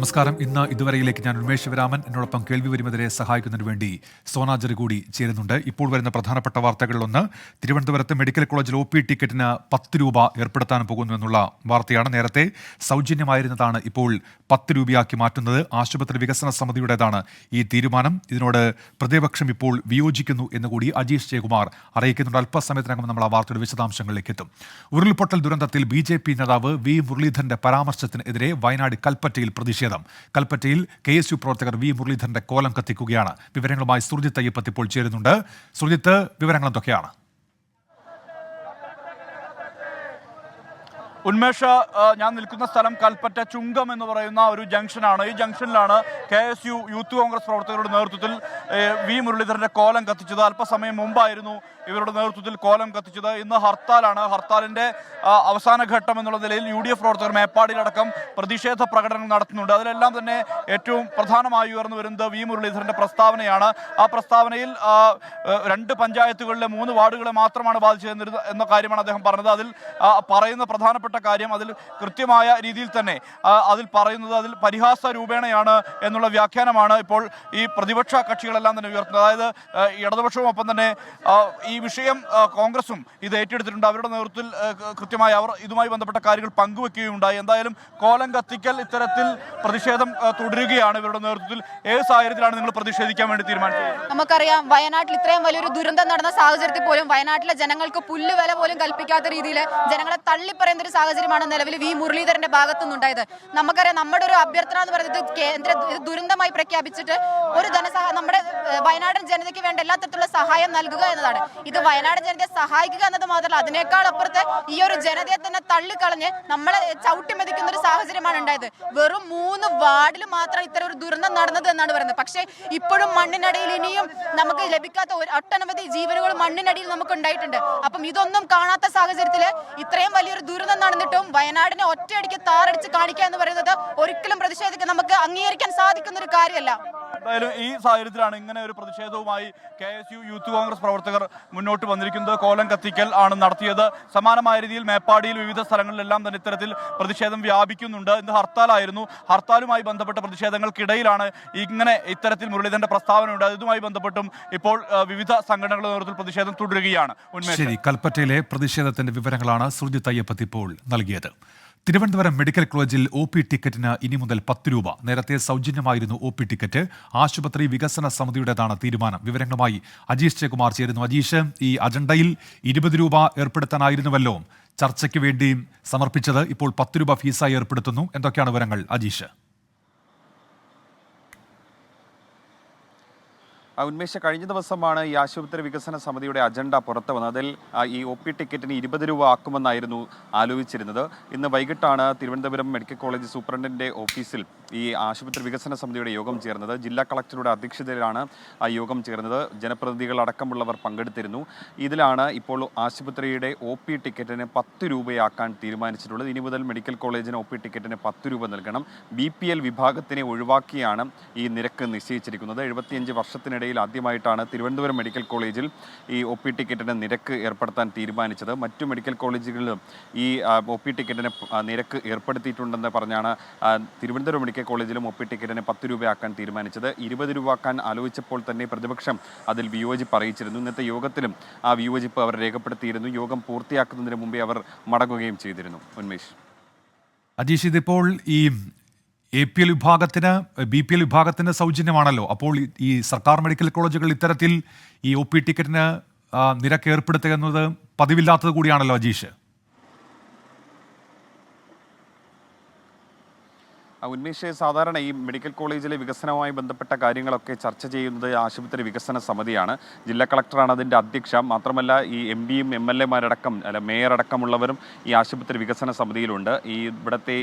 നമസ്കാരം. ഇന്ന് ഇതുവരെയിലേക്ക് ഞാൻ ഉന്മേഷ് ശിവരാമൻ. എന്നോടൊപ്പം കേൾവി വരുന്നതിനെ സഹായിക്കുന്നതിന് വേണ്ടി സോനാജറി കൂടി ചേരുന്നുണ്ട്. ഇപ്പോൾ വരുന്ന പ്രധാനപ്പെട്ട വാർത്തകളിലൊന്ന്, തിരുവനന്തപുരത്ത് മെഡിക്കൽ കോളേജിൽ OP ടിക്കറ്റിന് 10 രൂപ ഏർപ്പെടുത്താൻ പോകുന്നു എന്നുള്ള വാർത്തയാണ്. നേരത്തെ സൗജന്യമായിരുന്നതാണ് ഇപ്പോൾ 10 രൂപയാക്കി മാറ്റുന്നത്. ആശുപത്രി വികസന സമിതിയുടേതാണ് ഈ തീരുമാനം. ഇതിനോട് പ്രതിപക്ഷം ഇപ്പോൾ വിയോജിക്കുന്നു എന്നുകൂടി അജീഷ് ജയകുമാർ അറിയിക്കുന്നുണ്ട്. അല്പസമയത്തിനകം നമ്മൾ ആ വാർത്തയുടെ വിശദാംശങ്ങളിലേക്ക് എത്തും. ഉരുൾപൊട്ടൽ ദുരന്തത്തിൽ BJP നേതാവ് V മുരളീധരന്റെ പരാമർശത്തിനെതിരെ വയനാട് കൽപ്പറ്റയിൽ പ്രതിഷേധം. കൽപ്പറ്റയിൽ KSU പ്രവർത്തകർ V മുരളീധരന്റെ കോലം കത്തിക്കുകയാണ്. വിവരങ്ങളുമായി സുർജിത്ത് അയ്യപ്പത്ത് ഇപ്പോൾ ചേരുന്നുണ്ട്. സുർജിത്ത്, വിവരങ്ങൾ എന്തൊക്കെയാണ്? ഉന്മേഷ്, ഞാൻ നിൽക്കുന്ന സ്ഥലം കൽപ്പറ്റ ചുങ്കം എന്ന് പറയുന്ന ഒരു ജംഗ്ഷനാണ്. ഈ ജംഗ്ഷനിലാണ് KSU യൂത്ത് കോൺഗ്രസ് പ്രവർത്തകരുടെ നേതൃത്വത്തിൽ V മുരളീധരന്റെ കോലം കത്തിച്ചത്. അല്പസമയം മുമ്പായിരുന്നു ഇവരുടെ നേതൃത്വത്തിൽ കോലം കത്തിച്ചത്. ഇന്ന് ഹർത്താലാണ്. ഹർത്താലിന്റെ അവസാന ഘട്ടം എന്നുള്ള നിലയിൽ UDF പ്രവർത്തകർ മേപ്പാടിയിലടക്കം പ്രതിഷേധ പ്രകടനങ്ങൾ നടത്തുന്നുണ്ട്. അതിലെല്ലാം തന്നെ ഏറ്റവും പ്രധാനമായി ഉയർന്നു വരുന്നത് V മുരളീധരന്റെ പ്രസ്താവനയാണ്. ആ പ്രസ്താവനയിൽ 2 പഞ്ചായത്തുകളിലെ 3 വാർഡുകളെ മാത്രമാണ് ബാധിച്ചത് എന്ന കാര്യമാണ് അദ്ദേഹം പറഞ്ഞത്. അതിൽ പറയുന്ന പ്രധാനപ്പെട്ട കാര്യം, അതിൽ കൃത്യമായ രീതിയിൽ തന്നെ അതിൽ പറയുന്നത്, അതിൽ പരിഹാസ രൂപേണയാണ് എന്നുള്ള വ്യാഖ്യാനമാണ് ഇപ്പോൾ ഈ പ്രതിപക്ഷ കക്ഷികളെല്ലാം തന്നെ ഉയർത്തുന്നത്. അതായത് ഇടതുപക്ഷവും ഒപ്പം തന്നെ ഈ വിഷയം കോൺഗ്രസും ഇത് ഏറ്റെടുത്തിട്ടുണ്ട്. അവരുടെ നേതൃത്വത്തിൽ കൃത്യമായി അവർ ഇതുമായി ബന്ധപ്പെട്ട കാര്യങ്ങൾ പങ്കുവെക്കുകയുണ്ടായി. എന്തായാലും കോലം കത്തിക്കൽ ഇത്തരത്തിൽ പ്രതിഷേധം തുടരുകയാണ് ഇവരുടെ നേതൃത്വത്തിൽ. ഏത് സാഹചര്യത്തിലാണ് നിങ്ങൾ പ്രതിഷേധിക്കാൻ വേണ്ടി തീരുമാനിച്ചത്? നമുക്കറിയാം, വയനാട്ടിൽ ഇത്രയും വലിയൊരു ദുരന്തം നടന്ന സാഹചര്യത്തിൽ പോലും വയനാട്ടിലെ ജനങ്ങൾക്ക് പുല്ലുവില പോലും കൽപ്പിക്കാത്ത രീതിയിൽ ജനങ്ങളെ തള്ളിപ്പറയുന്ന ഒരു സാഹചര്യമാണ് നിലവിൽ V മുരളീധരന്റെ ഭാഗത്തു നിന്നുണ്ടായത്. നമുക്കറിയാം, നമ്മുടെ ഒരു അഭ്യർത്ഥന എന്ന് പറയുന്നത് കേന്ദ്ര ദുരന്തമായി പ്രഖ്യാപിച്ചിട്ട് ഒരു നമ്മുടെ വയനാടൻ ജനതയ്ക്ക് വേണ്ട എല്ലാ തരത്തിലുള്ള സഹായം നൽകുക എന്നതാണ്. ഇത് വയനാട് ജനതയെ സഹായിക്കുക എന്നത് മാത്രമല്ല, അതിനേക്കാൾ അപ്പുറത്ത് ഈ ഒരു ജനതയെ തന്നെ തള്ളിക്കളഞ്ഞ് നമ്മളെ ചവിട്ടിമെതിക്കുന്ന ഒരു സാഹചര്യമാണ് ഉണ്ടായത്. വെറും 3 വാർഡിൽ മാത്രം ഇത്തരം ഒരു ദുരന്തം നടന്നത് എന്നാണ് പറയുന്നത്. പക്ഷേ ഇപ്പോഴും മണ്ണിനടിയിൽ ഇനിയും നമുക്ക് ലഭിക്കാത്ത ഒട്ടനവധി ജീവനുകൾ മണ്ണിനടിയിൽ നമുക്ക് ഉണ്ടായിട്ടുണ്ട്. അപ്പം ഇതൊന്നും കാണാത്ത സാഹചര്യത്തിൽ ഇത്രയും വലിയൊരു ദുരന്തം നടന്നിട്ടും വയനാടിനെ ഒറ്റയടിക്ക് താറടിച്ച് കാണിക്കുക എന്ന് പറയുന്നത് ഒരിക്കലും പ്രതിഷേധിക്കാൻ നമുക്ക് അംഗീകരിക്കാൻ സാധിക്കുന്ന ഒരു കാര്യമല്ല. എന്തായാലും ഈ സാഹചര്യത്തിലാണ് ഇങ്ങനെ ഒരു പ്രതിഷേധവുമായി KSU യൂത്ത് കോൺഗ്രസ് പ്രവർത്തകർ മുന്നോട്ട് വന്നിരിക്കുന്നത്. കോലം കത്തിക്കൽ ആണ് നടത്തിയത്. സമാനമായ രീതിയിൽ മേപ്പാടിയിൽ വിവിധ സ്ഥലങ്ങളിലെല്ലാം തന്നെ ഇത്തരത്തിൽ പ്രതിഷേധം വ്യാപിക്കുന്നുണ്ട്. ഇന്ന് ഹർത്താലായിരുന്നു. ഹർത്താലുമായി ബന്ധപ്പെട്ട പ്രതിഷേധങ്ങൾക്കിടയിലാണ് ഇത്തരത്തിൽ മുരളീധരന്റെ പ്രസ്താവന ഉണ്ട്. ഇതുമായി ബന്ധപ്പെട്ടും ഇപ്പോൾ വിവിധ സംഘടനകളുടെ നേതൃത്വത്തിൽ പ്രതിഷേധം തുടരുകയാണ്. ശരി, കൽപ്പറ്റയിലെ പ്രതിഷേധത്തിന്റെ വിവരങ്ങളാണ് സുർജിത്ത് അയ്യപ്പത്ത് ഇപ്പോൾ നൽകിയത്. തിരുവനന്തപുരം മെഡിക്കൽ കോളേജിൽ OP ടിക്കറ്റിന് ഇനി മുതൽ 10 രൂപ. നേരത്തെ സൗജന്യമായിരുന്നു OP ടിക്കറ്റ്. ആശുപത്രി വികസന സമിതിയുടേതാണ് തീരുമാനം. വിവരങ്ങളുമായി അജീഷ് ജയകുമാർ ചേരുന്നു. അജീഷ്, ഈ അജണ്ടയിൽ 20 രൂപ ഏർപ്പെടുത്താനായിരുന്നുവല്ലോ ചർച്ചയ്ക്ക് വേണ്ടി സമർപ്പിച്ചത്. ഇപ്പോൾ 10 രൂപ ഫീസായി ഏർപ്പെടുത്തുന്നു. എന്തൊക്കെയാണ് വിവരങ്ങൾ അജീഷ്? ഉന്മേഷ, കഴിഞ്ഞ ദിവസമാണ് ഈ ആശുപത്രി വികസന സമിതിയുടെ അജണ്ട പുറത്തു വന്നത്. അതിൽ ഈ OP ടിക്കറ്റിന് 20 രൂപ ആക്കുമെന്നായിരുന്നു ആലോചിച്ചിരുന്നത്. ഇന്ന് വൈകിട്ടാണ് തിരുവനന്തപുരം മെഡിക്കൽ കോളേജ് സൂപ്രണ്ടിൻ്റെ ഓഫീസിൽ ഈ ആശുപത്രി വികസന സമിതിയുടെ യോഗം ചേർന്നത്. ജില്ലാ കളക്ടറുടെ അധ്യക്ഷതയിലാണ് ആ യോഗം ചേർന്നത്. ജനപ്രതിനിധികളടക്കമുള്ളവർ പങ്കെടുത്തിരുന്നു. ഇതിലാണ് ഇപ്പോൾ ആശുപത്രിയുടെ OP ടിക്കറ്റിന് 10 രൂപയാക്കാൻ തീരുമാനിച്ചിട്ടുള്ളത്. ഇനി മുതൽ മെഡിക്കൽ കോളേജിന് OP ടിക്കറ്റിന് 10 രൂപ നൽകണം. BPL വിഭാഗത്തിനെ ഒഴിവാക്കിയാണ് ഈ നിരക്ക് നിശ്ചയിച്ചിരിക്കുന്നത്. 75 വർഷത്തിനിടയിൽ ആദ്യമായിട്ടാണ് തിരുവനന്തപുരം മെഡിക്കൽ കോളേജിൽ ഈ OP ടിക്കറ്റിന് നിരക്ക് ഏർപ്പെടുത്താൻ തീരുമാനിച്ചത്. മറ്റു മെഡിക്കൽ കോളേജുകളിലും ഈ OP ടിക്കറ്റിന് നിരക്ക് ഏർപ്പെടുത്തിയിട്ടുണ്ടെന്ന് പറഞ്ഞാണ് തിരുവനന്തപുരം മെഡിക്കൽ കോളേജിലും OP ടിക്കറ്റിന് 10 രൂപയാക്കാൻ തീരുമാനിച്ചത്. 20 രൂപ ആക്കാൻ ആലോചിച്ചപ്പോൾ തന്നെ പ്രതിപക്ഷം അതിൽ വിയോജിപ്പ് അറിയിച്ചിരുന്നു. ഇന്നത്തെ യോഗത്തിലും ആ വിയോജിപ്പ് അവർ രേഖപ്പെടുത്തിയിരുന്നു. യോഗം പൂർത്തിയാക്കുന്നതിന് മുമ്പേ അവർ മടങ്ങുകയും ചെയ്തിരുന്നു. ഉന്മേഷ്, അജീഷ്, ഇതിപ്പോൾ ഈ APL വിഭാഗത്തിന് BPL വിഭാഗത്തിന് സൗജന്യമാണല്ലോ. അപ്പോൾ ഈ സർക്കാർ മെഡിക്കൽ കോളേജുകൾ ഇത്തരത്തിൽ ഈ OP ടിക്കറ്റിന് നിരക്ക് ഏർപ്പെടുത്തുക എന്നത് പതിവില്ലാത്തത് കൂടിയാണല്ലോ അജീഷ്. ഉന്മേഷ്, സാധാരണ ഈ മെഡിക്കൽ കോളേജിലെ വികസനവുമായി ബന്ധപ്പെട്ട കാര്യങ്ങളൊക്കെ ചർച്ച ചെയ്യുന്നത് ആശുപത്രി വികസന സമിതിയാണ്. ജില്ലാ കളക്ടറാണ് അതിൻ്റെ അധ്യക്ഷ. മാത്രമല്ല ഈ MPയും MLAമാരടക്കം മേയർ അടക്കമുള്ളവരും ഈ ആശുപത്രി വികസന സമിതിയിലുണ്ട്. ഈ ഇവിടുത്തെ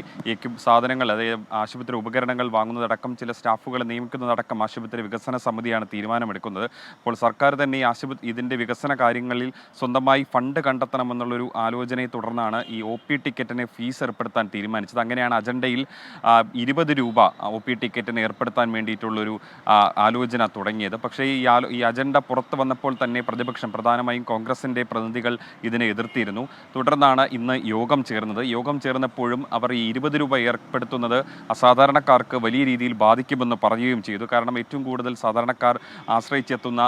സാധനങ്ങൾ, അതായത് ആശുപത്രി ഉപകരണങ്ങൾ വാങ്ങുന്നതടക്കം ചില സ്റ്റാഫുകളെ നിയമിക്കുന്നതടക്കം ആശുപത്രി വികസന സമിതിയാണ് തീരുമാനമെടുക്കുന്നത്. അപ്പോൾ സർക്കാർ തന്നെ ഈ ഇതിൻ്റെ വികസന കാര്യങ്ങളിൽ സ്വന്തമായി ഫണ്ട് കണ്ടെത്തണമെന്നുള്ളൊരു ആലോചനയെ തുടർന്നാണ് ഈ OP ടിക്കറ്റിന് ഫീസ് ഏർപ്പെടുത്താൻ തീരുമാനിച്ചത്. അങ്ങനെയാണ് അജണ്ടയിൽ 20 രൂപ OP ടിക്കറ്റിന് ഏർപ്പെടുത്താൻ വേണ്ടിയിട്ടുള്ളൊരു ആലോചന തുടങ്ങിയത്. പക്ഷേ ഈ അജണ്ട പുറത്തു വന്നപ്പോൾ തന്നെ പ്രതിപക്ഷം, പ്രധാനമായും കോൺഗ്രസിൻ്റെ പ്രതിനിധികൾ ഇതിനെ എതിർത്തിരുന്നു. തുടർന്നാണ് ഇന്ന് യോഗം ചേർന്നത്. യോഗം ചേർന്നപ്പോഴും അവർ ഈ 20 രൂപ ഏർപ്പെടുത്തുന്നത് സാധാരണക്കാർക്ക് വലിയ രീതിയിൽ ബാധിക്കുമെന്ന് പറയുകയും ചെയ്തു. കാരണം ഏറ്റവും കൂടുതൽ സാധാരണക്കാർ ആശ്രയിച്ചെത്തുന്ന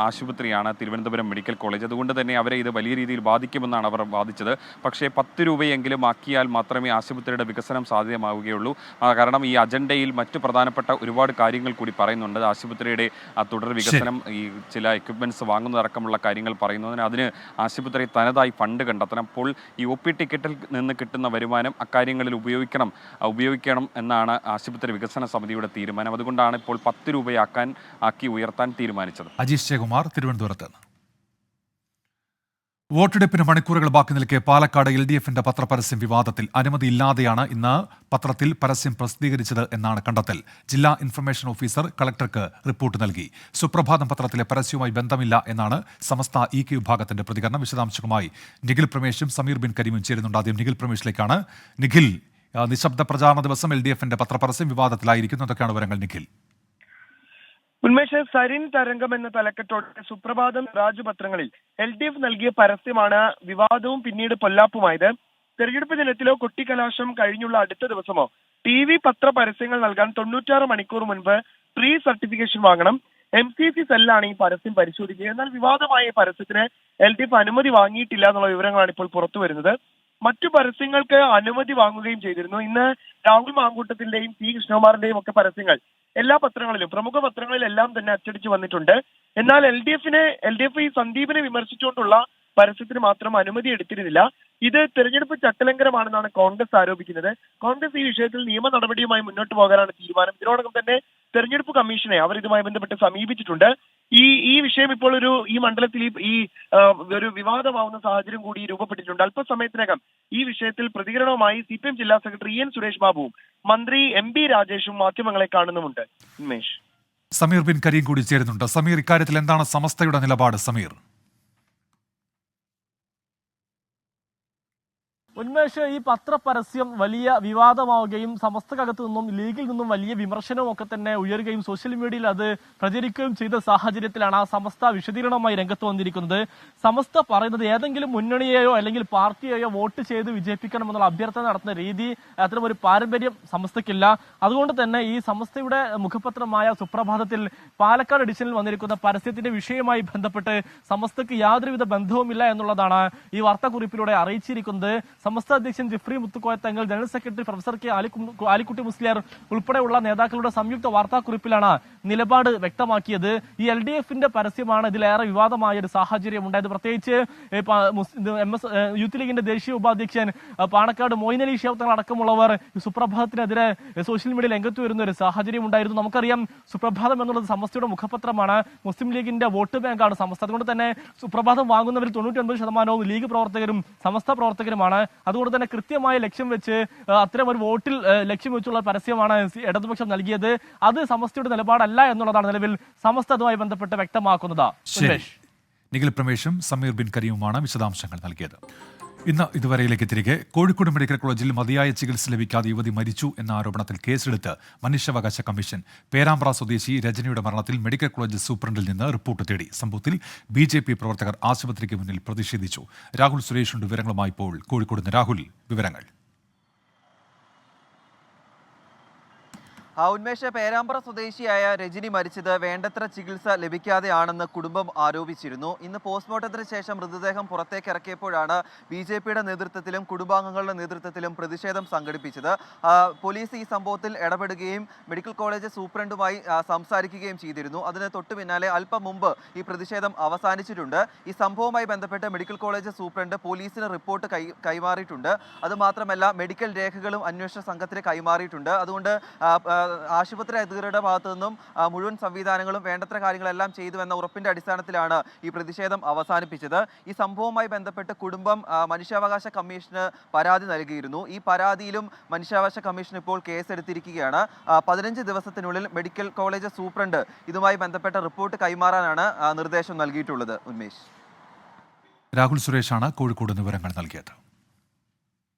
ആശുപത്രിയാണ് തിരുവനന്തപുരം മെഡിക്കൽ കോളേജ്. അതുകൊണ്ട് തന്നെ അവരെ ഇത് വലിയ രീതിയിൽ ബാധിക്കുമെന്നാണ് അവർ വാദിച്ചത്. പക്ഷേ 10 രൂപയെങ്കിലും ആക്കിയാൽ മാത്രമേ ആശുപത്രിയുടെ വികസനം സാധ്യമാവുകയുള്ളൂ. കാരണം ഈ അജണ്ടയിൽ മറ്റു പ്രധാനപ്പെട്ട ഒരുപാട് കാര്യങ്ങൾ കൂടി പറയുന്നുണ്ട്. ആശുപത്രിയുടെ തുടർ വികസനം, ഈ ചില എക്യുപ്മെന്റ്സ് വാങ്ങുന്നതടക്കമുള്ള കാര്യങ്ങൾ പറയുന്നതിന് അതിന് ആശുപത്രി തനതായി ഫണ്ട് കണ്ടെത്തണം. അപ്പോൾ ഈ OP ടിക്കറ്റിൽ നിന്ന് കിട്ടുന്ന വരുമാനം അക്കാര്യങ്ങളിൽ ഉപയോഗിക്കണം എന്നാണ് ആശുപത്രി വികസന സമിതിയുടെ തീരുമാനം. അതുകൊണ്ടാണ് ഇപ്പോൾ 10 രൂപയാക്കി ഉയർത്താൻ തീരുമാനിച്ചത്. അജീഷ് ജയകുമാർ, തിരുവനന്തപുരത്ത്. വോട്ടെടുപ്പിന് മണിക്കൂറുകൾ ബാക്കി നിൽക്കെ പാലക്കാട് LDFന്റെ പത്രപരസ്യം വിവാദത്തിൽ. അനുമതിയില്ലാതെയാണ് ഇന്ന് പത്രത്തിൽ പരസ്യം പ്രസിദ്ധീകരിച്ചത് എന്നാണ് കണ്ടെത്തൽ. ജില്ലാ ഇൻഫർമേഷൻ ഓഫീസർ കളക്ടർക്ക് റിപ്പോർട്ട് നൽകി. സുപ്രഭാതം പത്രത്തിലെ പരസ്യവുമായി ബന്ധമില്ല എന്നാണ് സമസ്ത EK വിഭാഗത്തിന്റെ പ്രതികരണം. വിശദാംശങ്ങളുമായി നിഖിൽ പ്രമേശും സമീർ ബിൻ കരീമും ചേരുന്നുണ്ട്. ആദ്യം നിഖിൽ പ്രമേശിലേക്കാണ്. നിഖിൽ, നിശബ്ദ പ്രചാരണ ദിവസം LDFന്റെ പത്രപരസ്യം വിവാദത്തിലായിരിക്കുന്നു. എന്തൊക്കെയാണ് വിവരങ്ങൾ നിഖിൽ? ഉന്മേഷ്, സരിൻ തരംഗം എന്ന തലക്കെട്ടോടെ സുപ്രഭാതം രാജപത്രങ്ങളിൽ LDF നൽകിയ പരസ്യമാണ് വിവാദവും പിന്നീട് പൊല്ലാപ്പുമായത്. തെരഞ്ഞെടുപ്പ് ദിനത്തിലോ കൊട്ടിക്കലാശം കഴിഞ്ഞുള്ള അടുത്ത ദിവസമോ TV പത്ര പരസ്യങ്ങൾ നൽകാൻ 96 മണിക്കൂർ മുൻപ് പ്രീ സർട്ടിഫിക്കേഷൻ വാങ്ങണം. MCC സെല്ലാണ് ഈ പരസ്യം പരിശോധിക്കുക. എന്നാൽ വിവാദമായ പരസ്യത്തിന് LDF അനുമതി വാങ്ങിയിട്ടില്ല എന്നുള്ള വിവരങ്ങളാണ് ഇപ്പോൾ പുറത്തു വരുന്നത്. മറ്റു പരസ്യങ്ങൾക്ക് അനുമതി വാങ്ങുകയും ചെയ്തിരുന്നു. ഇന്ന് രാഹുൽ മാങ്കൂട്ടത്തിന്റെയും P കൃഷ്ണകുമാറിന്റെയും ഒക്കെ പരസ്യങ്ങൾ എല്ലാ പത്രങ്ങളിലും, പ്രമുഖ പത്രങ്ങളിലെല്ലാം തന്നെ അച്ചടിച്ചു വന്നിട്ടുണ്ട്. എന്നാൽ LDF ഈ സന്ദീപിനെ വിമർശിച്ചുകൊണ്ടുള്ള പരസ്യത്തിന് മാത്രം അനുമതി എടുത്തിരുന്നില്ല. ഇത് തെരഞ്ഞെടുപ്പ് ചട്ടലംഘനമാണെന്നാണ് കോൺഗ്രസ് ആരോപിക്കുന്നത്. കോൺഗ്രസ് ഈ വിഷയത്തിൽ നിയമ നടപടിയുമായി മുന്നോട്ട് പോകാനാണ് തീരുമാനം. ഇതിനോടകം തന്നെ തെരഞ്ഞെടുപ്പ് കമ്മീഷനെ അവർ ഇതുമായി ബന്ധപ്പെട്ട് സമീപിച്ചിട്ടുണ്ട്. ഈ വിഷയം ഇപ്പോൾ ഈ മണ്ഡലത്തിൽ ഒരു വിവാദമാവുന്ന സാഹചര്യം കൂടി രൂപപ്പെട്ടിട്ടുണ്ട്. അല്പസമയത്തിനകം ഈ വിഷയത്തിൽ പ്രതികരണവുമായി CPM ജില്ലാ സെക്രട്ടറി EN സുരേഷ് ബാബുവും മന്ത്രി MP രാജേഷും മാധ്യമങ്ങളെ കാണുന്നുമുണ്ട്. ഉന്മേഷ്, സമീർ ബിൻ കരീം കൂടി ചേരുന്നുണ്ട്. സമീർ, ഇക്കാര്യത്തിൽ എന്താണ് സമസ്തയുടെ നിലപാട്? സമീർ. ഉന്മേഷ്, ഈ പത്രപരസ്യം വലിയ വിവാദമാവുകയും സമസ്തകത്തു നിന്നും ലീഗിൽ നിന്നും വലിയ വിമർശനവും ഒക്കെ തന്നെ ഉയരുകയും സോഷ്യൽ മീഡിയയിൽ അത് പ്രചരിക്കുകയും ചെയ്ത സാഹചര്യത്തിലാണ് ആ സമസ്ത വിശദീകരണവുമായി രംഗത്ത് വന്നിരിക്കുന്നത്. സമസ്ത പറയുന്നത് ഏതെങ്കിലും മുന്നണിയെയോ അല്ലെങ്കിൽ പാർട്ടിയെയോ വോട്ട് ചെയ്ത് വിജയിപ്പിക്കണമെന്നുള്ള അഭ്യർത്ഥന നടത്തുന്ന രീതി, അത്തരമൊരു പാരമ്പര്യം സമസ്തയ്ക്കില്ല. അതുകൊണ്ട് തന്നെ ഈ സമസ്തയുടെ മുഖപത്രമായ സുപ്രഭാതത്തിൽ പാലക്കാട് എഡിഷനിൽ വന്നിരിക്കുന്ന പരസ്യത്തിന്റെ വിഷയവുമായി ബന്ധപ്പെട്ട് സമസ്തയ്ക്ക് യാതൊരുവിധ ബന്ധവുമില്ല എന്നുള്ളതാണ് ഈ വാർത്താക്കുറിപ്പിലൂടെ അറിയിച്ചിരിക്കുന്നത്. സമസ്ത അധ്യക്ഷൻ Jifri Muthukoya Thangal, general secretary professor K Alikutty Musliyar ഉൾപ്പെടെയുള്ള നേതാക്കളുടെ സംയുക്ത വാർത്താക്കുറിപ്പിലാണ് നിലപാട് വ്യക്തമാക്കിയത്. ഈ LDFന്റെ പരസ്യമാണ് ഇതിലേറെ വിവാദമായ ഒരു സാഹചര്യം ഉണ്ടായത്. പ്രത്യേകിച്ച് യൂത്ത് ലീഗിന്റെ ദേശീയ ഉപാധ്യക്ഷൻ പാണക്കാട് മൊയ്ൻ അലി ശിഹാബ് തങ്ങൾ അടക്കമുള്ളവർ സുപ്രഭാതത്തിനെതിരെ സോഷ്യൽ മീഡിയയിൽ രംഗത്ത് വരുന്ന ഒരു സാഹചര്യം ഉണ്ടായിരുന്നു. നമുക്കറിയാം, സുപ്രഭാതം എന്നുള്ളത് സമസ്തയുടെ മുഖപത്രമാണ്. മുസ്ലിം ലീഗിന്റെ വോട്ട് ബാങ്കാണ് സമസ്ത. അതുകൊണ്ട് തന്നെ സുപ്രഭാതം വാങ്ങുന്നവരിൽ 99% ലീഗ് പ്രവർത്തകരും സമസ്ത പ്രവർത്തകരുമാണ്. അതുകൊണ്ട് തന്നെ കൃത്യമായ ലക്ഷ്യം വെച്ച് അത്തരം ഒരു വോട്ടിൽ ലക്ഷ്യം വെച്ചുള്ള പരസ്യമാണ് ഇടതുപക്ഷം നൽകിയത്. അത് സമസ്തയുടെ നിലപാടല്ല എന്നുള്ളതാണ് നിലവിൽ സമസ്ത അതുമായി ബന്ധപ്പെട്ട് വ്യക്തമാക്കുന്നത്. നിഖിൽ പ്രമേശും സമീർ ബിൻ കരീമുമാണ് വിശദാംശങ്ങൾ നൽകിയത്. ഇന്ന് ഇതുവരെയിലേക്ക് തിരികെ. കോഴിക്കോട് മെഡിക്കൽ കോളേജിൽ മതിയായ ചികിത്സ ലഭിക്കാതെ യുവതി മരിച്ചു എന്ന ആരോപണത്തിൽ കേസെടുത്ത് മനുഷ്യാവകാശ കമ്മീഷൻ. പേരാമ്പ്ര സ്വദേശി രജനിയുടെ മരണത്തിൽ മെഡിക്കൽ കോളേജ് സൂപ്രണ്ടിൽ നിന്ന് റിപ്പോർട്ട് തേടി. സംഭവത്തിൽ BJP പ്രവർത്തകർ ആശുപത്രിക്ക് മുന്നിൽ പ്രതിഷേധിച്ചു. രാഹുൽ സുരേഷുണ്ട് വിവരങ്ങളുമായി ഇപ്പോൾ കോഴിക്കോട് നിന്ന്. രാഹുൽ, വിവരങ്ങൾ. ഉന്മേഷ, പേരാമ്പ്ര സ്വദേശിയായ രജനി മരിച്ചത് വേണ്ടത്ര ചികിത്സ ലഭിക്കാതെയാണെന്ന് കുടുംബം ആരോപിച്ചിരുന്നു. ഇന്ന് പോസ്റ്റ്മോർട്ടത്തിന് ശേഷം മൃതദേഹം പുറത്തേക്ക് ഇറക്കിയപ്പോഴാണ് BJPയുടെ നേതൃത്വത്തിലും കുടുംബാംഗങ്ങളുടെ നേതൃത്വത്തിലും പ്രതിഷേധം സംഘടിപ്പിച്ചത്. പോലീസ് ഈ സംഭവത്തിൽ ഇടപെടുകയും മെഡിക്കൽ കോളേജ് സൂപ്രണ്ടുമായി സംസാരിക്കുകയും ചെയ്തിരുന്നു. അതിന് തൊട്ടു പിന്നാലെ അല്പം മുമ്പ് ഈ പ്രതിഷേധം അവസാനിച്ചിട്ടുണ്ട്. ഈ സംഭവവുമായി ബന്ധപ്പെട്ട് മെഡിക്കൽ കോളേജ് സൂപ്രണ്ട് പോലീസിന് റിപ്പോർട്ട് കൈമാറിയിട്ടുണ്ട്. അതുമാത്രമല്ല, മെഡിക്കൽ രേഖകളും അന്വേഷണ സംഘത്തിന് കൈമാറിയിട്ടുണ്ട്. അതുകൊണ്ട് ആശുപത്രി അധികൃതരുടെ ഭാഗത്തു നിന്നും മുഴുവൻ സംവിധാനങ്ങളും വേണ്ടത്ര കാര്യങ്ങളെല്ലാം ചെയ്തു എന്ന ഉറപ്പിന്റെ അടിസ്ഥാനത്തിലാണ് ഈ പ്രതിഷേധം അവസാനിപ്പിച്ചത്. ഈ സംഭവവുമായി ബന്ധപ്പെട്ട് കുടുംബം മനുഷ്യാവകാശ കമ്മീഷന് പരാതി നൽകിയിരുന്നു. ഈ പരാതിയിലും മനുഷ്യാവകാശ കമ്മീഷൻ ഇപ്പോൾ കേസെടുത്തിരിക്കുകയാണ്. 15 ദിവസത്തിനുള്ളിൽ മെഡിക്കൽ കോളേജ് സൂപ്രണ്ട് ഇതുമായി ബന്ധപ്പെട്ട റിപ്പോർട്ട് കൈമാറാനാണ് നിർദ്ദേശം നൽകിയിട്ടുള്ളത്. ഉന്മേഷ്, രാഹുൽ സുരേഷാണ് കോഴിക്കോട് വിവരങ്ങൾ നൽകിയത്.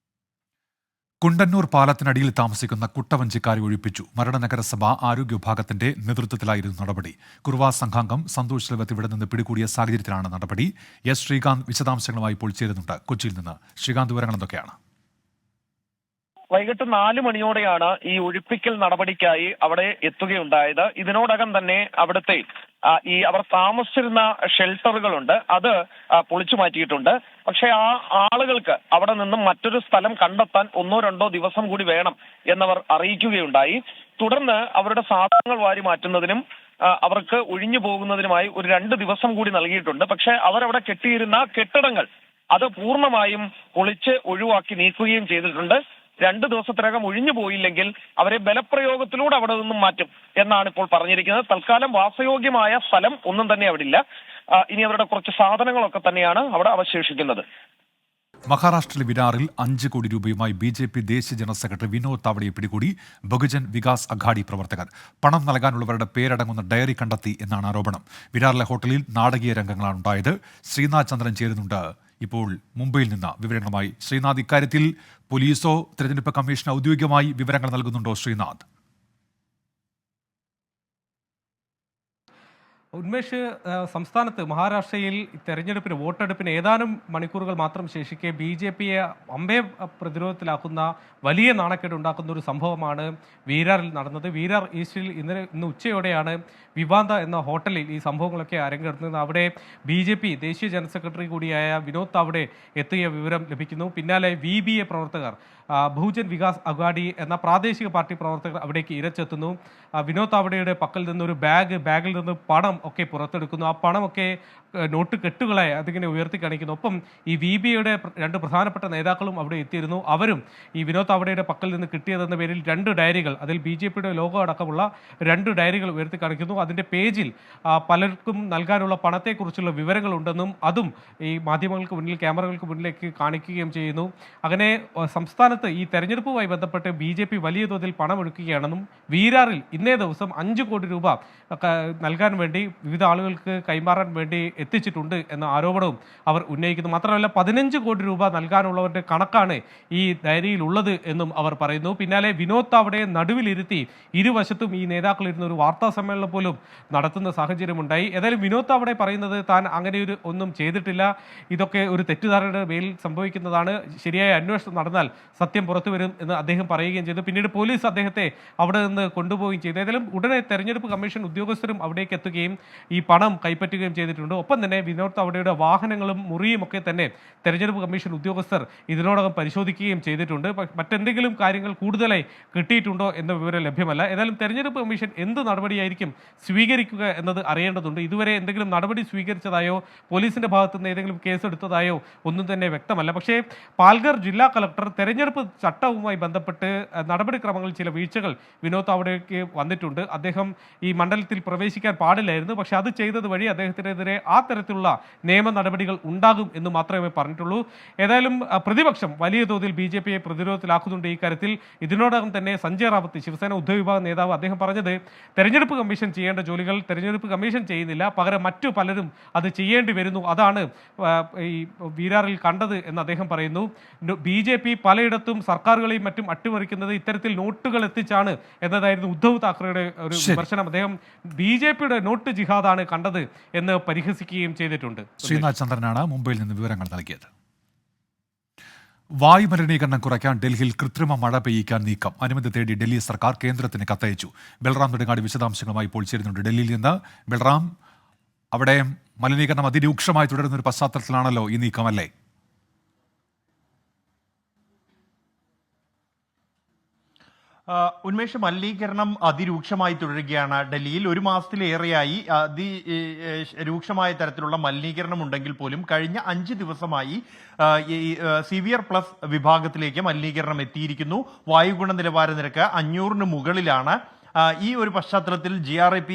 കുണ്ടന്നൂർ പാലത്തിനടിയിൽ താമസിക്കുന്ന കുട്ടവഞ്ചിക്കാരെ ഒഴിപ്പിച്ചു. മരട് നഗരസഭ ആരോഗ്യ വിഭാഗത്തിന്റെ നേതൃത്വത്തിലായിരുന്നു നടപടി. കുറുവ സംഘാംഗം സന്തോഷ് ലവത്ത് ഇവിടെ നിന്ന് പിടികൂടിയ സാഹചര്യത്തിലാണ് നടപടി. എസ് ശ്രീകാന്ത് വിശദാംശങ്ങളുമായി ഇപ്പോൾ ചേരുന്നുണ്ട് കൊച്ചിയിൽ നിന്ന്. ശ്രീകാന്ത്, വിവരങ്ങൾ എന്തൊക്കെയാണ്? വൈകിട്ട് 4 മണിയോടെയാണ് ഈ ഒഴിപ്പിക്കൽ നടപടിക്കായി അവിടെ എത്തുകയുണ്ടായത്. ഇതിനോടകം തന്നെ അവിടുത്തെ അവർ താമസിച്ചിരുന്ന ഷെൽട്ടറുകളുണ്ട്, അത് പൊളിച്ചു മാറ്റിയിട്ടുണ്ട്. പക്ഷെ ആ ആളുകൾക്ക് അവിടെ നിന്നും മറ്റൊരു സ്ഥലം കണ്ടെത്താൻ 1-2 ദിവസം കൂടി വേണം എന്നവർ അറിയിക്കുകയുണ്ടായി. തുടർന്ന് അവരുടെ സാധനങ്ങൾ വാരി മാറ്റുന്നതിനും അവർക്ക് ഒഴിഞ്ഞു പോകുന്നതിനുമായി ഒരു 2 ദിവസം കൂടി നൽകിയിട്ടുണ്ട്. പക്ഷെ അവരവിടെ കെട്ടിയിരുന്ന കെട്ടിടങ്ങൾ അത് പൂർണ്ണമായും പൊളിച്ച് ഒഴിവാക്കി നീക്കുകയും ചെയ്തിട്ടുണ്ട്. 2 ദിവസത്തിനകം ഒഴിഞ്ഞു പോയില്ലെങ്കിൽ അവരെ ബലപ്രയോഗത്തിലൂടെ അവിടെ നിന്നും മാറ്റും എന്നാണ് ഇപ്പോൾ പറഞ്ഞിരിക്കുന്നത്. തൽക്കാലം വാസയോഗ്യമായ സ്ഥലം ഒന്നും തന്നെ അവിടെ ഇല്ല. ഇനി അവരുടെ കുറച്ച് സാധനങ്ങളൊക്കെ തന്നെയാണ് അവിടെ അവശേഷിക്കുന്നത്. മഹാരാഷ്ട്രയിലെ വിരാറിൽ 5 കോടി രൂപയുമായി BJP ദേശീയ ജനറൽ സെക്രട്ടറി വിനോദ് താവഡെയെ പിടികൂടി. ബഹുജൻ വികാസ് അഘാഡി പ്രവർത്തകർ പണം നൽകാനുള്ളവരുടെ പേരടങ്ങുന്ന ഡയറി കണ്ടെത്തി എന്നാണ് ആരോപണം. വിരാറിലെ ഹോട്ടലിൽ നാടകീയ രംഗങ്ങളാണ് ഉണ്ടായത്. ശ്രീനാഥ് ചന്ദ്രൻ ചേരുന്നുണ്ട് ഇപ്പോൾ മുംബൈയിൽ നിന്ന് വിവരങ്ങളുമായി. ശ്രീനാഥ്, ഇക്കാര്യത്തിൽ പോലീസോ തെരഞ്ഞെടുപ്പ് കമ്മീഷൻ ഔദ്യോഗികമായി വിവരങ്ങൾ നൽകുന്നുണ്ടോ? ശ്രീനാഥ്. ഉന്മേഷ്, സംസ്ഥാനത്ത് മഹാരാഷ്ട്രയിൽ തെരഞ്ഞെടുപ്പിന് വോട്ടെടുപ്പിന് ഏതാനും മണിക്കൂറുകൾ മാത്രം ശേഷിക്കെ BJPയെ അമ്പേ പ്രതിരോധത്തിലാക്കുന്ന വലിയ നാണക്കേട് ഉണ്ടാക്കുന്ന ഒരു സംഭവമാണ് വീരാറിൽ നടന്നത്. വീരാർ ഈസ്റ്റിൽ ഇന്ന് ഉച്ചയോടെയാണ് വിവാന്ത എന്ന ഹോട്ടലിൽ ഈ സംഭവങ്ങളൊക്കെ അരങ്ങേറുന്നത്. അവിടെ BJP ദേശീയ ജനറൽ സെക്രട്ടറി കൂടിയായ വിനോദ് താവഡെ എത്തിയ വിവരം ലഭിക്കുന്നു. പിന്നാലെ VBA പ്രവർത്തകർ, ബഹുജൻ വികാസ് അഘാഡി എന്ന പ്രാദേശിക പാർട്ടി പ്രവർത്തകർ അവിടേക്ക് ഇരച്ചെത്തുന്നു. വിനോദ് താവഡെയുടെ പക്കൽ നിന്നൊരു ബാഗിൽ നിന്ന് പണം ഒക്കെ പുറത്തെടുക്കുന്നു. ആ പണമൊക്കെ നോട്ട് കെട്ടുകളായി അതിങ്ങനെ ഉയർത്തി കാണിക്കുന്നു. ഒപ്പം ഈ VBAയുടെ 2 പ്രധാനപ്പെട്ട നേതാക്കളും അവിടെ എത്തിയിരുന്നു. അവരും ഈ വിനോദ് താവഡെയുടെ പക്കൽ നിന്ന് കിട്ടിയതെന്ന പേരിൽ 2 ഡയറികൾ, അതിൽ BJPയുടെ ലോഗോ അടക്കമുള്ള 2 ഡയറികൾ ഉയർത്തി കാണിക്കുന്നു. അതിൻ്റെ പേജിൽ പലർക്കും നൽകാനുള്ള പണത്തെക്കുറിച്ചുള്ള വിവരങ്ങളുണ്ടെന്നും അതും ഈ മാധ്യമങ്ങൾക്ക് മുന്നിൽ, ക്യാമറകൾക്ക് മുന്നിലേക്ക് കാണിക്കുകയും ചെയ്യുന്നു. അങ്ങനെ സംസ്ഥാനത്ത് ഈ തെരഞ്ഞെടുപ്പുമായി ബന്ധപ്പെട്ട് BJP വലിയ തോതിൽ പണമൊഴുക്കുകയാണെന്നും വീരാറിൽ ഇന്നേ ദിവസം 5 കോടി രൂപ നൽകാൻ വേണ്ടി വിവിധ ആളുകൾക്ക് കൈമാറാൻ വേണ്ടി എത്തിച്ചിട്ടുണ്ട് എന്ന ആരോപണവും അവർ ഉന്നയിക്കുന്നു. മാത്രമല്ല 15 കോടി രൂപ നൽകാനുള്ളവരുടെ കണക്കാണ് ഈ ഡയറിയിൽ ഉള്ളത് എന്നും അവർ പറയുന്നു. പിന്നാലെ വിനോദ് താവഡെയെ നടുവിലിരുത്തി ഇരുവശത്തും ഈ നേതാക്കൾ ഇരുന്ന ഒരു വാർത്താ സമ്മേളനം പോലും നടത്തുന്ന സാഹചര്യമുണ്ടായി. ഏതായാലും വിനോദ് താവഡെ പറയുന്നത് താൻ അങ്ങനെ ഒന്നും ചെയ്തിട്ടില്ല, ഇതൊക്കെ ഒരു തെറ്റിദ്ധാരണയുടെ മേൽ സംഭവിക്കുന്നതാണ്, ശരിയായ അന്വേഷണം നടന്നാൽ സത്യം പുറത്തു വരും എന്ന് അദ്ദേഹം പറയുകയും ചെയ്തു. പിന്നീട് പോലീസ് അദ്ദേഹത്തെ അവിടെ നിന്ന് കൊണ്ടുപോവുകയും ചെയ്തു. ഏതായാലും ഉടനെ തെരഞ്ഞെടുപ്പ് കമ്മീഷൻ ഉദ്യോഗസ്ഥരും അവിടേക്ക് എത്തുകയും ഈ പണം കൈപ്പറ്റുകയും ചെയ്തിട്ടുണ്ട്. ഒപ്പം തന്നെ വിനോദ് താവഡെയുടെ വാഹനങ്ങളും മുറിയും ഒക്കെ തന്നെ തെരഞ്ഞെടുപ്പ് കമ്മീഷൻ ഉദ്യോഗസ്ഥർ ഇതിനോടകം പരിശോധിക്കുകയും ചെയ്തിട്ടുണ്ട്. മറ്റെന്തെങ്കിലും കാര്യങ്ങൾ കൂടുതലായി കിട്ടിയിട്ടുണ്ടോ എന്ന വിവരം ലഭ്യമല്ല. ഏതായാലും തെരഞ്ഞെടുപ്പ് കമ്മീഷൻ എന്ത് നടപടിയായിരിക്കും സ്വീകരിക്കുക എന്നത് അറിയേണ്ടതുണ്ട്. ഇതുവരെ എന്തെങ്കിലും നടപടി സ്വീകരിച്ചതായോ പോലീസിന്റെ ഭാഗത്തുനിന്ന് ഏതെങ്കിലും കേസെടുത്തതായോ ഒന്നും തന്നെ വ്യക്തമല്ല. പക്ഷേ പാൽഘർ ജില്ലാ കളക്ടർ തെരഞ്ഞെടുപ്പ് ചട്ടവുമായി ബന്ധപ്പെട്ട് നടപടിക്രമങ്ങളിൽ ചില വീഴ്ചകൾ വിനോദ് താവഡെക്ക് വന്നിട്ടുണ്ട്. അദ്ദേഹം ഈ മണ്ഡലത്തിൽ പ്രവേശിക്കാൻ പാടില്ലായിരുന്നു, പക്ഷെ അത് ചെയ്തത് വഴി അദ്ദേഹത്തിനെതിരെ ആ തരത്തിലുള്ള നിയമ നടപടികൾ ഉണ്ടാകും എന്ന് മാത്രമേ പറഞ്ഞിട്ടുള്ളൂ. ഏതായാലും പ്രതിപക്ഷം വലിയ തോതിൽ BJPയെ പ്രതിരോധത്തിലാക്കുന്നുണ്ട് ഈ കാര്യത്തിൽ. ഇതിനോടകം തന്നെ സഞ്ജയ് റാവത്ത്, ശിവസേന ഉദ്ധവ് വിഭാഗം നേതാവ്, അദ്ദേഹം പറഞ്ഞത് തെരഞ്ഞെടുപ്പ് കമ്മീഷൻ ചെയ്യേണ്ട ജോലികൾ തെരഞ്ഞെടുപ്പ് കമ്മീഷൻ ചെയ്യുന്നില്ല, പകരം മറ്റു പലരും അത് ചെയ്യേണ്ടി വരുന്നു, അതാണ് ഈ വീരാറിൽ കണ്ടത് എന്ന് അദ്ദേഹം പറയുന്നു. BJP പലയിടത്തും സർക്കാരുകളെയും മറ്റും അട്ടിമറിക്കുന്നത് ഇത്തരത്തിൽ നോട്ടുകൾ എത്തിച്ചാണ് എന്നതായിരുന്നു ഉദ്ധവ് താക്കറെയുടെ ഒരു വിമർശനം. അദ്ദേഹം BJPയുടെ നോട്ട് ജിഹാദാണ് കണ്ടത് എന്ന് പരിഹസിക്കുകയും ചെയ്തിട്ടുണ്ട്. ശ്രീനാഥ് ചന്ദ്രനാണ് മുംബൈയിൽ നിന്ന് വിവരങ്ങൾ നൽകിയത്. വായു മലിനീകരണം കുറയ്ക്കാൻ ഡൽഹിയിൽ കൃത്രിമ മഴ പെയ്യിക്കാൻ നീക്കം. അനുമതി തേടി ഡൽഹി സർക്കാർ കേന്ദ്രത്തിന് കത്തയച്ചു. ബൽറാം നെടുങ്ങാടി വിശദാംശങ്ങളുമായി ഇപ്പോൾ ചേരുന്നുണ്ട് ഡൽഹിയിൽ നിന്ന്. ബൽറാം, അവിടെ മലിനീകരണം അതിരൂക്ഷമായി തുടരുന്ന ഒരു പശ്ചാത്തലത്തിലാണല്ലോ ഈ നീക്കം, അല്ലേ? ഉന്മേഷ, മലിനീകരണം അതിരൂക്ഷമായി തുടരുകയാണ് ഡൽഹിയിൽ. ഒരു മാസത്തിലേറെയായി രൂക്ഷമായ തരത്തിലുള്ള മലിനീകരണം ഉണ്ടെങ്കിൽ പോലും കഴിഞ്ഞ 5 ദിവസമായി ഈ സിവിയർ പ്ലസ് വിഭാഗത്തിലേക്ക് മലിനീകരണം എത്തിയിരിക്കുന്നു. വായു ഗുണനിലവാര നിരക്ക് 500-ന് മുകളിലാണ്. ഈ ഒരു പശ്ചാത്തലത്തിൽ GRIP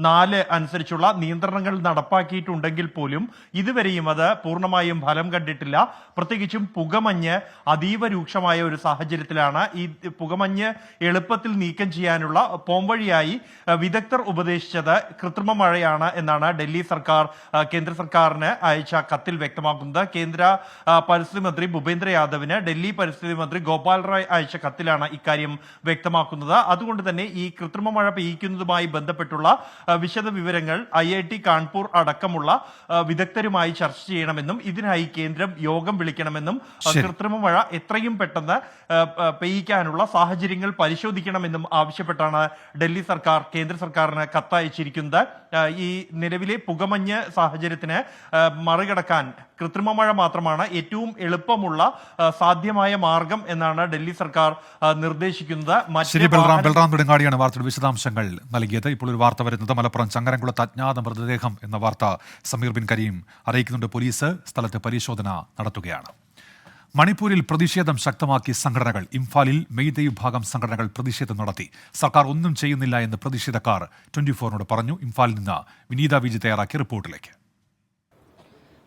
4 അനുസരിച്ചുള്ള നിയന്ത്രണങ്ങൾ നടപ്പാക്കിയിട്ടുണ്ടെങ്കിൽ പോലും ഇതുവരെയും അത് പൂർണ്ണമായും ഫലം കണ്ടിട്ടില്ല. പ്രത്യേകിച്ചും പുകമഞ്ഞ് അതീവ രൂക്ഷമായ ഒരു സാഹചര്യത്തിലാണ്. ഈ പുകമഞ്ഞ് എളുപ്പത്തിൽ നീക്കം ചെയ്യാനുള്ള പോംവഴിയായി വിദഗ്ധർ ഉപദേശിച്ചത് കൃത്രിമ മഴയാണ് എന്നാണ് ഡൽഹി സർക്കാർ കേന്ദ്ര സർക്കാരിന് അയച്ച കത്തിൽ വ്യക്തമാക്കുന്നത്. കേന്ദ്ര പരിസ്ഥിതി മന്ത്രി ഭൂപേന്ദ്ര യാദവിന് ഡൽഹി പരിസ്ഥിതി മന്ത്രി ഗോപാൽ റായ് അയച്ച കത്തിലാണ് ഇക്കാര്യം വ്യക്തമാക്കുന്നത്. അതുകൊണ്ട് തന്നെ ഈ കൃത്രിമ മഴ പെയ്യിക്കുന്നതുമായി ബന്ധപ്പെട്ടുള്ള വിശദ വിവരങ്ങൾ IIT കാൺപൂർ അടക്കമുള്ള വിദഗ്ധരുമായി ചർച്ച ചെയ്യണമെന്നും ഇതിനായി കേന്ദ്രം യോഗം വിളിക്കണമെന്നും കൃത്രിമ മഴ എത്രയും പെട്ടെന്ന് പെയ്യിക്കാനുള്ള സാഹചര്യങ്ങൾ പരിശോധിക്കണമെന്നും ആവശ്യപ്പെട്ടാണ് ഡൽഹി സർക്കാർ കേന്ദ്ര സർക്കാരിന് കത്തയച്ചിരിക്കുന്നത്. ഈ നിലവിലെ പുകമഞ്ഞ് സാഹചര്യത്തിന് മറികടക്കാൻ കൃത്രിമ മഴ മാത്രമാണ് ഏറ്റവും എളുപ്പമുള്ള സാധ്യമായ മാർഗം എന്നാണ് ഡൽഹി സർക്കാർ നിർദ്ദേശിക്കുന്നത്. ബൽറാം നെടുങ്ങാടിയാണ് വാർത്തയുടെ വിശദാംശങ്ങൾ നൽകിയത്. ഇപ്പോൾ ഒരു വാർത്ത വരുന്നത് മലപ്പുറം ചങ്ങരംകുളത്ത് അജ്ഞാത മൃതദേഹം എന്ന വാർത്ത സമീർ ബിൻ കരീം അറിയിക്കുന്നുണ്ട്. പോലീസ് സ്ഥലത്ത് പരിശോധന നടത്തുകയാണ്. മണിപ്പൂരിൽ പ്രതിഷേധം ശക്തമാക്കി സംഘടനകൾ. ഇംഫാലിൽ മെയ്തേ വിഭാഗം സംഘടനകൾ പ്രതിഷേധം നടത്തി. സർക്കാർ ഒന്നും ചെയ്യുന്നില്ല എന്ന് പ്രതിഷേധക്കാർ 24 പറഞ്ഞു. ഇംഫാലിൽ നിന്ന് വിനീത വിജി തയ്യാറാക്കിയ റിപ്പോർട്ടിലേക്ക്.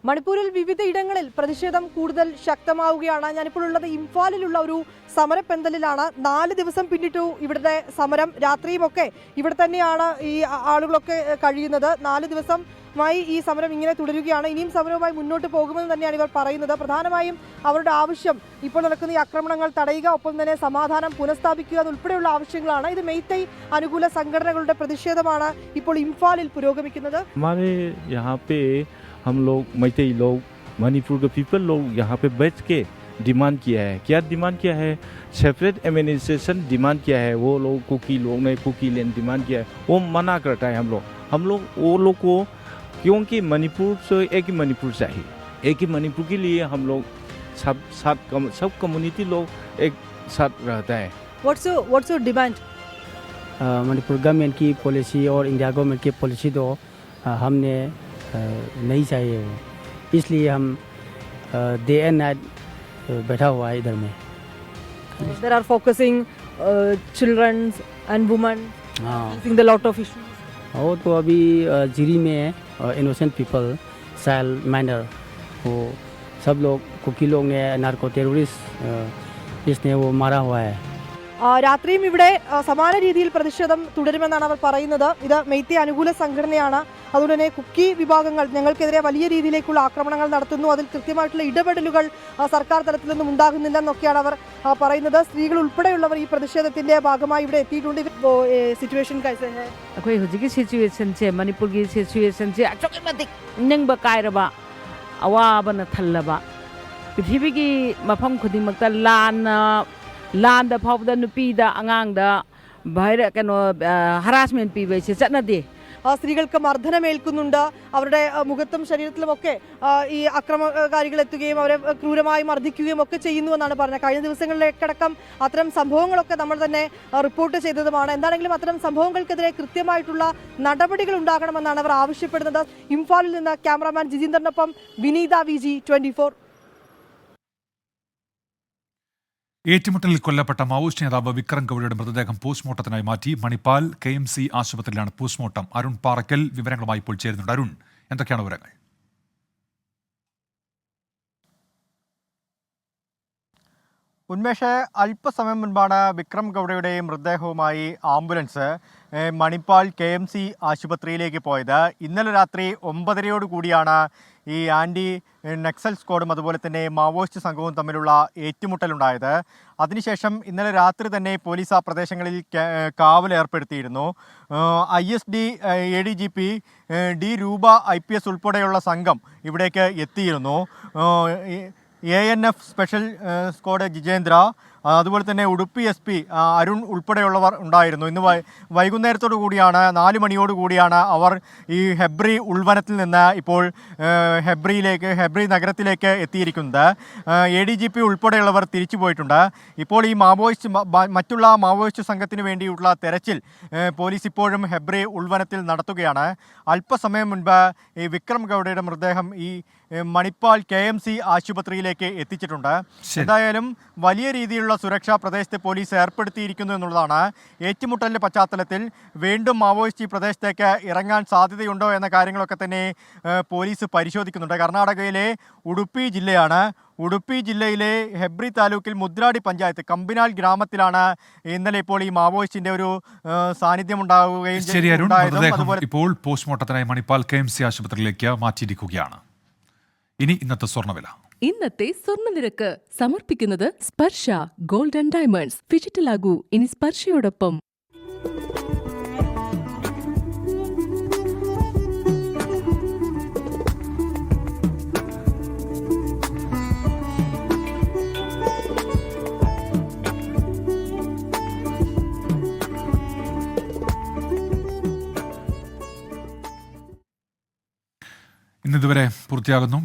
മണിപ്പൂരിൽ വിവിധയിടങ്ങളിൽ പ്രതിഷേധം കൂടുതൽ ശക്തമാവുകയാണ്. ഞാനിപ്പോൾ ഉള്ളത് ഇംഫാലിലുള്ള ഒരു സമരപ്പെന്തലിലാണ്. 4 ദിവസം പിന്നിട്ടു ഇവിടുത്തെ സമരം. രാത്രിയുമൊക്കെ ഇവിടെ തന്നെയാണ് ഈ ആളുകളൊക്കെ കഴിയുന്നത്. 4 ദിവസമായി ഈ സമരം ഇങ്ങനെ തുടരുകയാണ്. ഇനിയും സമരവുമായി മുന്നോട്ട് പോകുമെന്ന് തന്നെയാണ് ഇവർ പറയുന്നത്. പ്രധാനമായും അവരുടെ ആവശ്യം ഇപ്പോൾ നടക്കുന്ന ഈ ആക്രമണങ്ങൾ തടയുക, ഒപ്പം തന്നെ സമാധാനം പുനഃസ്ഥാപിക്കുക എന്നുൾപ്പെടെയുള്ള ആവശ്യങ്ങളാണ്. ഇത് മെയ്തൈ അനുകൂല സംഘടനകളുടെ പ്രതിഷേധമാണ് ഇപ്പോൾ ഇംഫാലിൽ പുരോഗമിക്കുന്നത്. हम लोग मैतेई लोग मणिपुर के पीपल लोग यहाँ पे बैठ के डिमांड किया है. क्या डिमांड किया है? सेपरेट एडमिनिस्ट्रेशन डिमांड किया है. वो लोग कुकी लोग ने कुकी लैंड डिमांड किया है, वो मना करता है. हम लोग वो लोग को, क्योंकि मणिपुर से एक ही मणिपुर चाहिए. एक ही मणिपुर के लिए हम लोग सब कम्युनिटी लोग एक साथ रहता है. What's your demand? Manipur government की पॉलिसी और इंडिया गवर्नमेंट की पॉलिसी तो हमने नहीं चाहिए, इसलिए हम डे एंड नाइट बैठा हुआ है इधर में. There are focusing children and women facing the lot of issues. और तो अभी जिरी में इनोसेंट पीपल चाइल्ड माइनर वो सब लोग कुकी लोग ने नार्को टेररिस्ट इसने वो मारा हुआ है. രാത്രിയും ഇവിടെ സമാന രീതിയിൽ പ്രതിഷേധം തുടരുമെന്നാണ് അവർ പറയുന്നത്. ഇത് മെയ്തേ അനുകൂല സംഘടനയാണ്. അതുകൊണ്ട് തന്നെ കുക്കി വിഭാഗങ്ങൾ ഞങ്ങൾക്കെതിരെ വലിയ രീതിയിലേക്കുള്ള ആക്രമണങ്ങൾ നടത്തുന്നു, അതിൽ കൃത്യമായിട്ടുള്ള ഇടപെടലുകൾ സർക്കാർ തലത്തിലൊന്നും ഉണ്ടാകുന്നില്ലെന്നൊക്കെയാണ് അവർ പറയുന്നത്. സ്ത്രീകൾ ഉൾപ്പെടെയുള്ളവർ ഈ പ്രതിഷേധത്തിന്റെ ഭാഗമായി ഇവിടെ എത്തിയിട്ടുണ്ട്. Situation അഖോയ് ഹുജിക്ക് സിറ്റുവേഷൻസെ മണിപ്പൂർഗി സിറ്റുവേഷൻസെ അച്ചോക്കെ മതിക് Nimba കായറബ അവാബന തല്ലബ പൃഥിവിഗി മഫം ഖുദിമക്ത ലാൻഡ ഫാവദ നുപീദ അങ്ങാങ്ദ Bhaira canoe harassment പീവൈസെ ചട്നദേ. സ്ത്രീകൾക്ക് മർദ്ദനമേൽക്കുന്നുണ്ട്. അവരുടെ മുഖത്തും ശരീരത്തിലുമൊക്കെ ഈ അക്രമകാരികൾ എത്തുകയും അവരെ ക്രൂരമായി മർദ്ദിക്കുകയും ഒക്കെ ചെയ്യുന്നുവെന്നാണ് പറഞ്ഞത്. കഴിഞ്ഞ ദിവസങ്ങളിലേക്കടക്കം അത്തരം സംഭവങ്ങളൊക്കെ നമ്മൾ തന്നെ റിപ്പോർട്ട് ചെയ്തതുമാണ്. എന്താണെങ്കിലും അത്തരം സംഭവങ്ങൾക്കെതിരെ കൃത്യമായിട്ടുള്ള നടപടികൾ ഉണ്ടാകണമെന്നാണ് അവർ ആവശ്യപ്പെടുന്നത്. ഇംഫാലിൽ നിന്ന് ക്യാമറാമാൻ ജിതീന്ദ്രനൊപ്പം വിനീത VG 24. ഏറ്റുമുട്ടലിൽ കൊല്ലപ്പെട്ട മാവോയിസ്റ്റ് നേതാവ് വിക്രം ഗൌഡയുടെ മൃതദേഹം പോസ്റ്റ്മോർട്ടത്തിനായി മാറ്റി. മണിപ്പാൽ KMC ആശുപത്രിയിലാണ് പോസ്റ്റ്മോർട്ടം. അരുൺ പാറക്കൽ വിവരങ്ങളുമായി ഇപ്പോൾ ചേരുന്നുണ്ട്. അരുൺ, എന്തൊക്കെയാണ് വിവരങ്ങൾ? ഉന്മേഷ്, അല്പസമയം മുൻപാണ് വിക്രം ഗൌഡയുടെ മൃതദേഹവുമായി ആംബുലൻസ് മണിപ്പാൽ KMC ആശുപത്രിയിലേക്ക് പോയത്. ഇന്നലെ രാത്രി 9:30 കൂടിയാണ് ഈ ആൻറ്റി നക്സൽ സ്ക്വാഡും അതുപോലെ തന്നെ മാവോയിസ്റ്റ് സംഘവും തമ്മിലുള്ള ഏറ്റുമുട്ടലുണ്ടായത്. അതിനുശേഷം ഇന്നലെ രാത്രി തന്നെ പോലീസ് ആ പ്രദേശങ്ങളിൽ കാവൽ ഏർപ്പെടുത്തിയിരുന്നു. ISD ADGP D രൂപ IPS ഉൾപ്പെടെയുള്ള സംഘം ഇവിടേക്ക് എത്തിയിരുന്നു. ANF സ്പെഷ്യൽ സ്ക്വാഡ് ജിജേന്ദ്ര, അതുപോലെ തന്നെ ഉടുപ്പി SP അരുൺ ഉൾപ്പെടെയുള്ളവർ ഉണ്ടായിരുന്നു. ഇന്ന് വൈകുന്നേരത്തോടു കൂടിയാണ് 4 മണിയോട് കൂടിയാണ് അവർ ഈ ഹെബ്രി ഉൾവനത്തിൽ നിന്ന് ഇപ്പോൾ ഹെബ്രി നഗരത്തിലേക്ക് എത്തിയിരിക്കുന്നത്. ADGP ഉൾപ്പെടെയുള്ളവർ തിരിച്ചു പോയിട്ടുണ്ട്. ഇപ്പോൾ ഈ മറ്റുള്ള മാവോയിസ്റ്റ് സംഘത്തിന് വേണ്ടിയുള്ള തെരച്ചിൽ പോലീസ് ഇപ്പോഴും ഹെബ്രി ഉൾവനത്തിൽ നടത്തുകയാണ്. അല്പസമയം മുൻപ് ഈ വിക്രം ഗൌഡയുടെ മൃതദേഹം ഈ മണിപ്പാൽ KMC ആശുപത്രിയിലേക്ക് എത്തിച്ചിട്ടുണ്ട്. എന്തായാലും വലിയ രീതിയിലുള്ള സുരക്ഷ പ്രദേശത്തെ പോലീസ് ഏർപ്പെടുത്തിയിരിക്കുന്നു എന്നുള്ളതാണ്. ഏറ്റുമുട്ടലിൻ്റെ പശ്ചാത്തലത്തിൽ വീണ്ടും മാവോയിസ്റ്റ് ഈ പ്രദേശത്തേക്ക് ഇറങ്ങാൻ സാധ്യതയുണ്ടോ എന്ന കാര്യങ്ങളൊക്കെ തന്നെ പോലീസ് പരിശോധിക്കുന്നുണ്ട്. കർണാടകയിലെ ഉടുപ്പി ജില്ലയാണ്. ഉടുപ്പി ജില്ലയിലെ ഹെബ്രി താലൂക്കിൽ മുദ്രാടി പഞ്ചായത്ത് കമ്പിനാൽ ഗ്രാമത്തിലാണ് ഇന്നലെ ഇപ്പോൾ ഈ മാവോയിസ്റ്റിന്റെ ഒരു സാന്നിധ്യം ഉണ്ടാവുകയും ഇപ്പോൾ പോസ്റ്റ്മോർട്ടത്തിനായി മണിപ്പാൽ KMC ആശുപത്രിയിലേക്ക് മാറ്റിയിരിക്കുകയാണ്. ഇനി ഇന്നത്തെ സ്വർണ്ണവില. ഇന്നത്തെ സ്വർണ്ണനിരക്ക് സമർപ്പിക്കുന്നത് സ്പർശ ഗോൾഡ് ആൻഡ് ഡയമണ്ട്സ്. ഫിജിറ്റലാകൂ ഇനി സ്പർശയോടൊപ്പം. ഇന്നിതുവരെ പൂർത്തിയാകുന്നു.